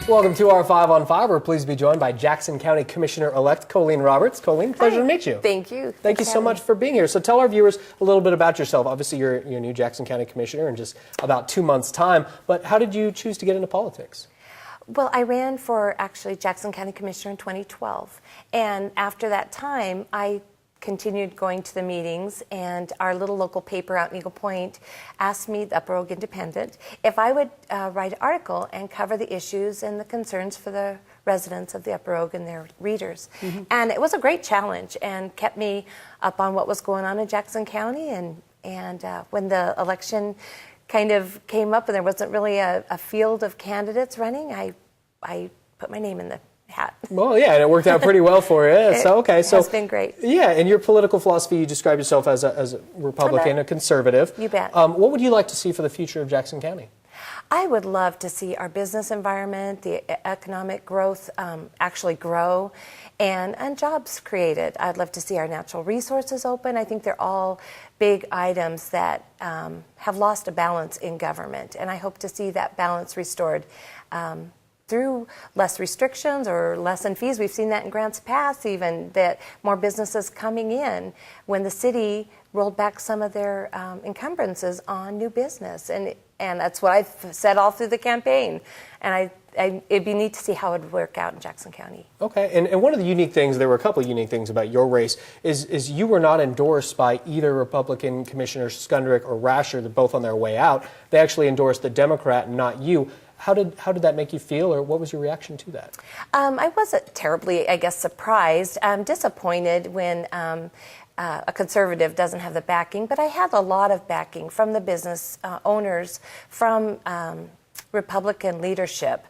Welcome to our 5 on 5. We're pleased to be joined by Jackson County Commissioner-elect Colleen Roberts. Colleen, pleasure to meet you. Thank you. Thank you so much for being here. So tell our viewers a little bit about yourself. Obviously, you're a new Jackson County Commissioner in just about 2 months' time. But how did you choose to get into politics? Well, I ran for actually Jackson County Commissioner in 2012. And after that time, I continued going to the meetings, and our little local paper out in Eagle Point asked me, the Upper Oak Independent, if I would write an article and cover the issues and the concerns for the residents of the Upper Oak and their readers. And it was a great challenge and kept me up on what was going on in Jackson County. And when the election kind of came up and there wasn't really a field of candidates running, I put my name in the hat. Well, yeah, and it worked out pretty well for you. It has been great. Yeah, and your political philosophy, you describe yourself as a Republican, a conservative. You bet. What would you like to see for the future of Jackson County? I would love to see our business environment, the economic growth actually grow, and jobs created. I'd love to see our natural resources open. I think they're all big items that have lost a balance in government, and I hope to see that balance restored through less restrictions or less in fees. We've seen that in grants past, even, that more businesses coming in when the city rolled back some of their encumbrances on new business. And that's what I've said all through the campaign. And it'd be neat to see how it would work out in Jackson County. Okay, and one of the unique things, there were a couple of unique things about your race, is you were not endorsed by either Republican Commissioner Skundrich or Rasher. They're both on their way out. They actually endorsed the Democrat, not you. How did that make you feel, or what was your reaction to that? I wasn't terribly, I guess, surprised. I'm disappointed when a conservative doesn't have the backing, but I had a lot of backing from the business owners, from Republican leadership.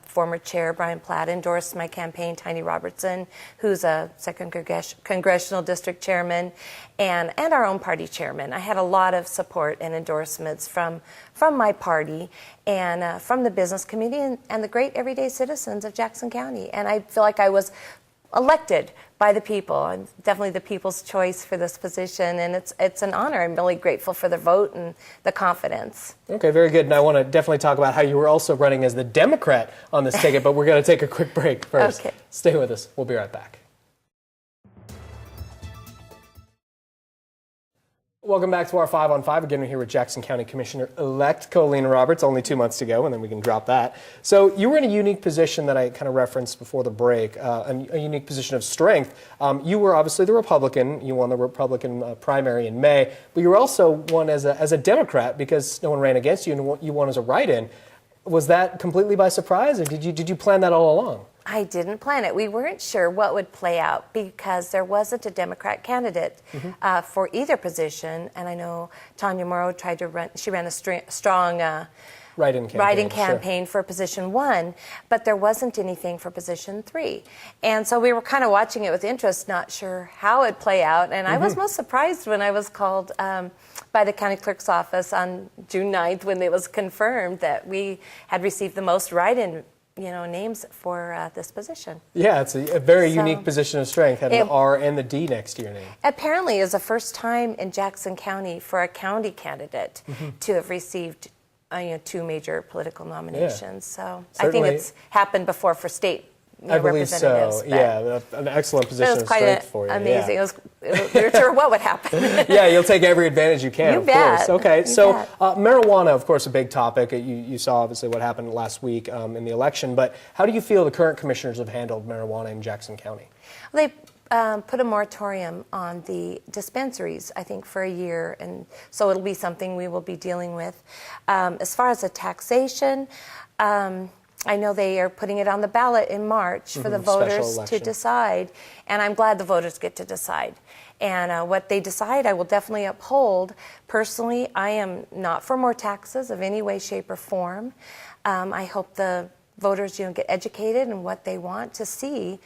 Former chair Brian Platt endorsed my campaign, Tiny Robertson, who's a second congressional district chairman, and our own party chairman. I had a lot of support and endorsements from my party and from the business community and the great everyday citizens of Jackson County. And I feel like I was elected by the people. I'm definitely the people's choice for this position, and it's an honor. I'm really grateful for the vote and the confidence. Okay, very good. And I want to definitely talk about how you were also running as the Democrat on this ticket, but we're going to take a quick break first. Okay. Stay with us. We'll be right back. Welcome back to our 5 on 5. Again, we're here with Jackson County Commissioner-elect Colleen Roberts. Only 2 months to go, and then we can drop that. So you were in a unique position that I kind of referenced before the break, a unique position of strength. You were obviously the Republican. You won the Republican primary in May, but you were also won as a Democrat because no one ran against you, and you won as a write-in. Was that completely by surprise, or did you plan that all along? I didn't plan it. We weren't sure what would play out because there wasn't a Democrat candidate for either position. And I know Tanya Morrow tried to run, she ran a strong write-in campaign for position 1, but there wasn't anything for position 3. And so we were kind of watching it with interest, not sure how it'd play out. And I was most surprised when I was called by the county clerk's office on June 9th when it was confirmed that we had received the most write-in names for this position. Yeah, it's a very unique position of strength, having the R and the D next to your name. Apparently, it's the first time in Jackson County for a county candidate to have received 2 major political nominations. So Certainly. I think it's happened before for state I believe so. Yeah, an excellent position of strength for you. Amazing. Yeah. We were sure what would happen. Yeah, you'll take every advantage you can. You of bet. course. Okay, you so bet. Marijuana, of course, a big topic. You saw obviously what happened last week in the election. But how do you feel the current commissioners have handled marijuana in Jackson County? Well, they put a moratorium on the dispensaries, I think, for a year, and so it'll be something we will be dealing with. As far as the taxation, I know they are putting it on the ballot in March for the voters to decide, and I'm glad the voters get to decide. And what they decide, I will definitely uphold. Personally, I am not for more taxes of any way, shape, or form. I hope the voters get educated in what they want to see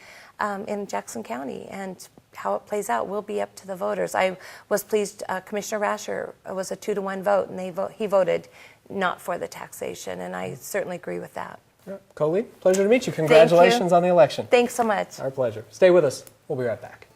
in Jackson County, and how it plays out will be up to the voters. I was pleased Commissioner Rasher was a 2-to-1 vote, and he voted not for the taxation, and I certainly agree with that. Colleen, pleasure to meet you. Congratulations on the election. Thanks so much. Our pleasure. Stay with us. We'll be right back.